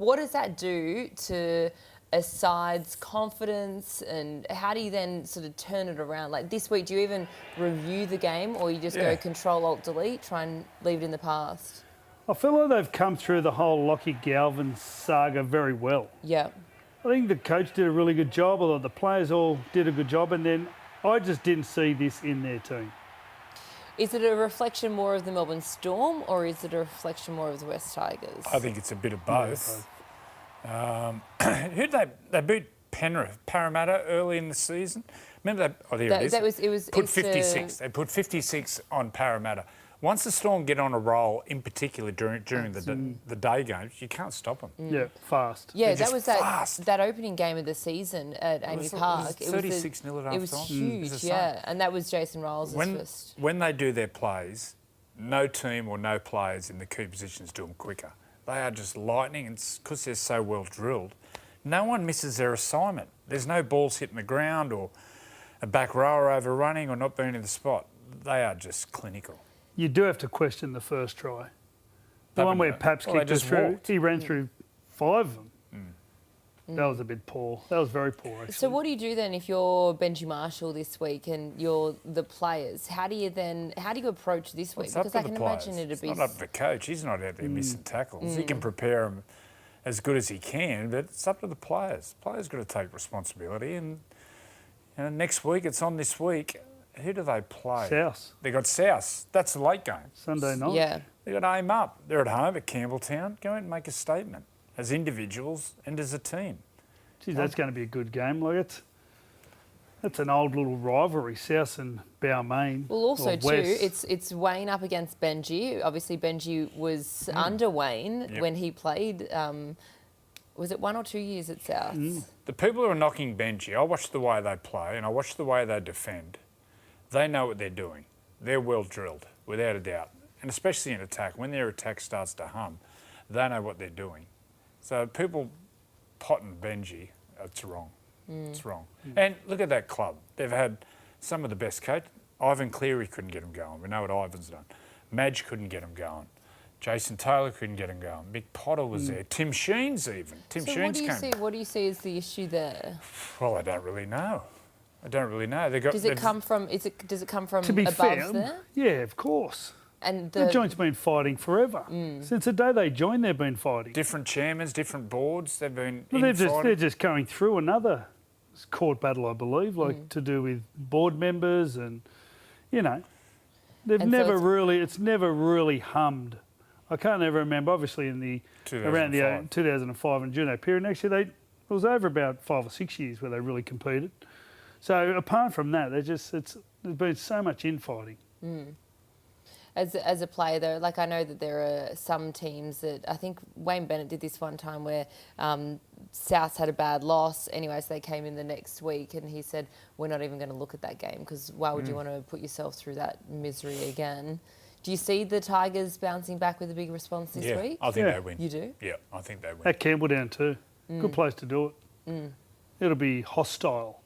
What does that do to a side's confidence, and how do you then sort of turn it around? Like this week, do you even review the game, or you just go Control-Alt-Delete, try and leave it in the past? I feel like they've come through the whole Lockie Galvin saga very well. Yeah. I think the coach did a really good job, although the players all did a good job, and then I just didn't see this in their team. Is it a reflection more of the Melbourne Storm, or is it a reflection more of the West Tigers? I think it's a bit of both. Who did they beat? Penrith, Parramatta early in the season. Remember that? Oh, there it is. It was put 56. They put 56 on Parramatta. Once the Storm get on a roll, in particular during the day games, you can't stop them. Yeah, fast. Yeah, that was that opening game of the season at Amy Park. It was 36-0 at half time. It was huge, yeah. And that was Jason Riles' first. When they do their plays, no team or no players in the key positions do them quicker. They are just lightning, and because they're so well drilled, no one misses their assignment. There's no balls hitting the ground or a back rower overrunning or not being in the spot. They are just clinical. You do have to question the first try. The one where Paps kicked us through, he ran through 5 of them. That was a bit poor. That was very poor, actually. So what do you do then if you're Benji Marshall this week and you're the players? How do you approach this week? Because I can imagine it'd be... It's not up to the coach. He's not out there missing tackles. He can prepare them as good as he can, but it's up to the players. Players got to take responsibility, and next week, it's on this week. Who do they play? South. They got South. That's the late game. Sunday night. Yeah. They got to aim up. They're at home at Campbelltown. Go out and make a statement as individuals and as a team. Geez, that's going to be a good game. Like that's an old little rivalry, South and Balmain. Well, also too, it's Wayne up against Benji. Obviously, Benji was under Wayne when he played. Was it 1 or 2 years at South? The people who are knocking Benji, I watch the way they play and I watch the way they defend. They know what they're doing. They're well drilled, without a doubt. And especially in attack, when their attack starts to hum, they know what they're doing. So people potting Benji, it's wrong. It's wrong. And look at that club. They've had some of the best coach. Ivan Cleary couldn't get them going. We know what Ivan's done. Madge couldn't get them going. Jason Taylor couldn't get him going. Mick Potter was there. Tim Sheens even. What do you see as the issue there? Well, I don't really know. Does it come from to be above fair, there? Yeah, of course. And the joint's been fighting forever. Since the day they joined, they've been fighting. Different chairmen, different boards. They've been. They're just going through another court battle, I believe, to do with board members, and they've never really hummed. I can't ever remember. Obviously, around the 2005 and Juno period, actually, it was over about 5 or 6 years where they really competed. So apart from that, there's been so much infighting. As a player, though, like I know that there are some teams that I think Wayne Bennett did this one time where South had a bad loss. Anyway, so they came in the next week and he said, we're not even going to look at that game because why would you want to put yourself through that misery again? Do you see the Tigers bouncing back with a big response this week? I think they win. You do? Yeah, I think they win. At Campbelltown too. Good place to do it. It'll be hostile.